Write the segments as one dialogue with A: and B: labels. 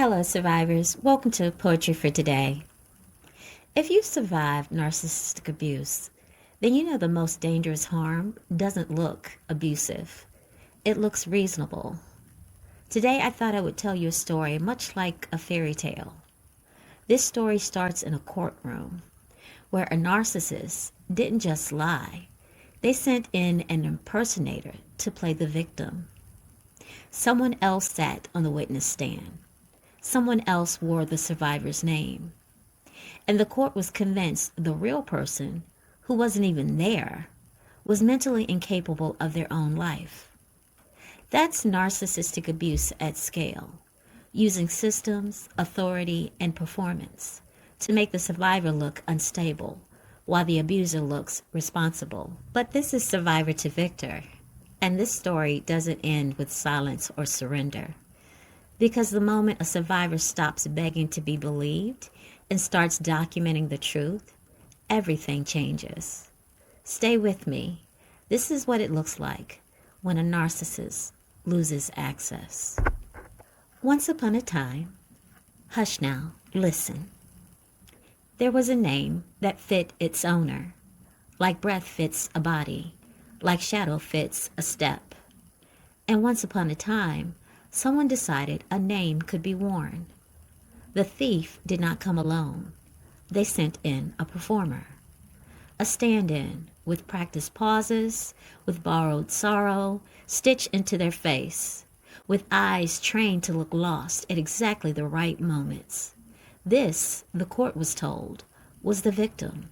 A: Hello, survivors. Welcome to Poetry for Today. If you've survived narcissistic abuse, then you know the most dangerous harm doesn't look abusive. It looks reasonable. Today, I thought I would tell you a story much like a fairy tale. This story starts in a courtroom where a narcissist didn't just lie. They sent in an impersonator to play the victim. Someone else sat on the witness stand. Someone else wore the survivor's name. And the court was convinced the real person, who wasn't even there, was mentally incapable of their own life. That's narcissistic abuse at scale, using systems, authority, and performance to make the survivor look unstable, while the abuser looks responsible. But this is survivor to victor, and this story doesn't end with silence or surrender. Because the moment a survivor stops begging to be believed and starts documenting the truth, everything changes. Stay with me. This is what it looks like when a narcissist loses access. Once upon a time, hush now, listen. There was a name that fit its owner, like breath fits a body, like shadow fits a step. And once upon a time, someone decided a name could be worn. The thief did not come alone. They sent in a performer, a stand-in with practiced pauses, with borrowed sorrow stitched into their face, with eyes trained to look lost at exactly the right moments. This, the court was told, was the victim.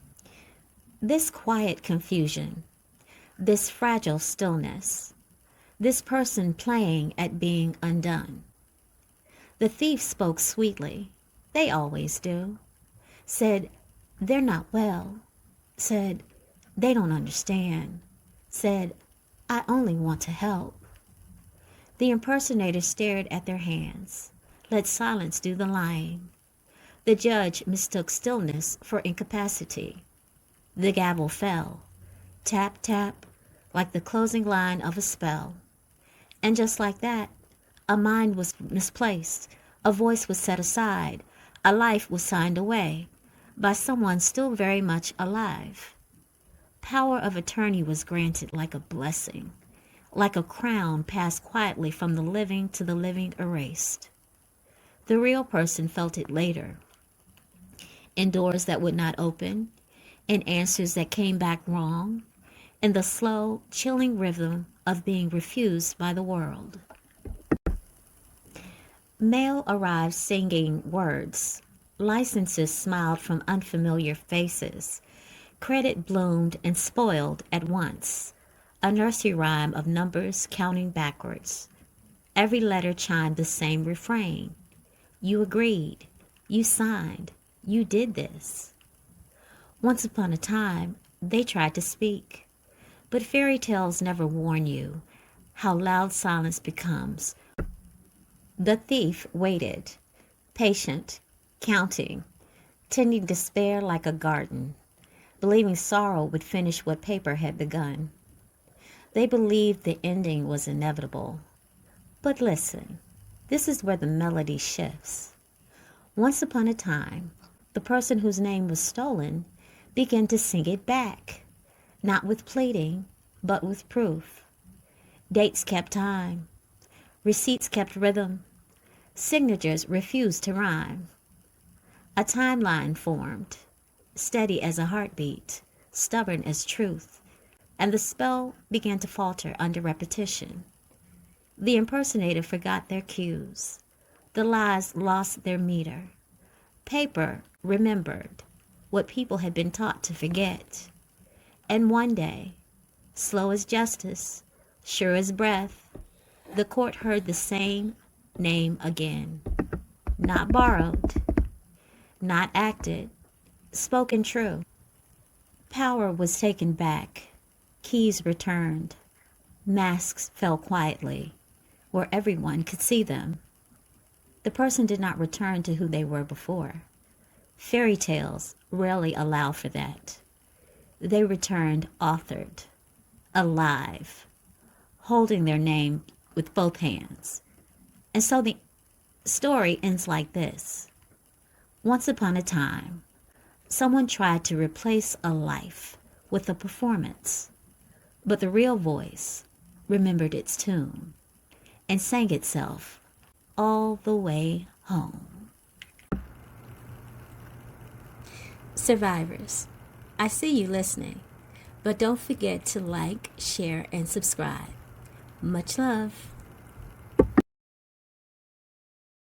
A: This quiet confusion, this fragile stillness, this person playing at being undone. The thief spoke sweetly. They always do. Said, they're not well. Said, they don't understand. Said, I only want to help. The impersonator stared at their hands. Let silence do the lying. The judge mistook stillness for incapacity. The gavel fell. Tap, tap, like the closing line of a spell. And just like that, a mind was misplaced, a voice was set aside, a life was signed away by someone still very much alive. Power of attorney was granted like a blessing, like a crown passed quietly from the living to the living erased. The real person felt it later, in doors that would not open, in answers that came back wrong, in the slow, chilling rhythm of being refused by the world. Mail arrived singing words. Licenses smiled from unfamiliar faces. Credit bloomed and spoiled at once. A nursery rhyme of numbers counting backwards. Every letter chimed the same refrain. You agreed. You signed. You did this. Once upon a time, they tried to speak. But fairy tales never warn you how loud silence becomes. The thief waited, patient, counting, tending despair like a garden, believing sorrow would finish what paper had begun. They believed the ending was inevitable. But listen, this is where the melody shifts. Once upon a time, the person whose name was stolen began to sing it back. Not with pleading, but with proof. Dates kept time. Receipts kept rhythm. Signatures refused to rhyme. A timeline formed, steady as a heartbeat, stubborn as truth, and the spell began to falter under repetition. The impersonator forgot their cues. The lies lost their meter. Paper remembered what people had been taught to forget. And one day, slow as justice, sure as breath, the court heard the same name again. Not borrowed, not acted, spoken true. Power was taken back, keys returned, masks fell quietly, where everyone could see them. The person did not return to who they were before. Fairy tales rarely allow for that. They returned authored, alive, holding their name with both hands. And so the Story ends like this. Once upon a time, someone tried to replace a life with a performance, but the real voice remembered its tune and sang itself all the way home. Survivors, I see you listening, but don't forget to like, share, and subscribe. Much love.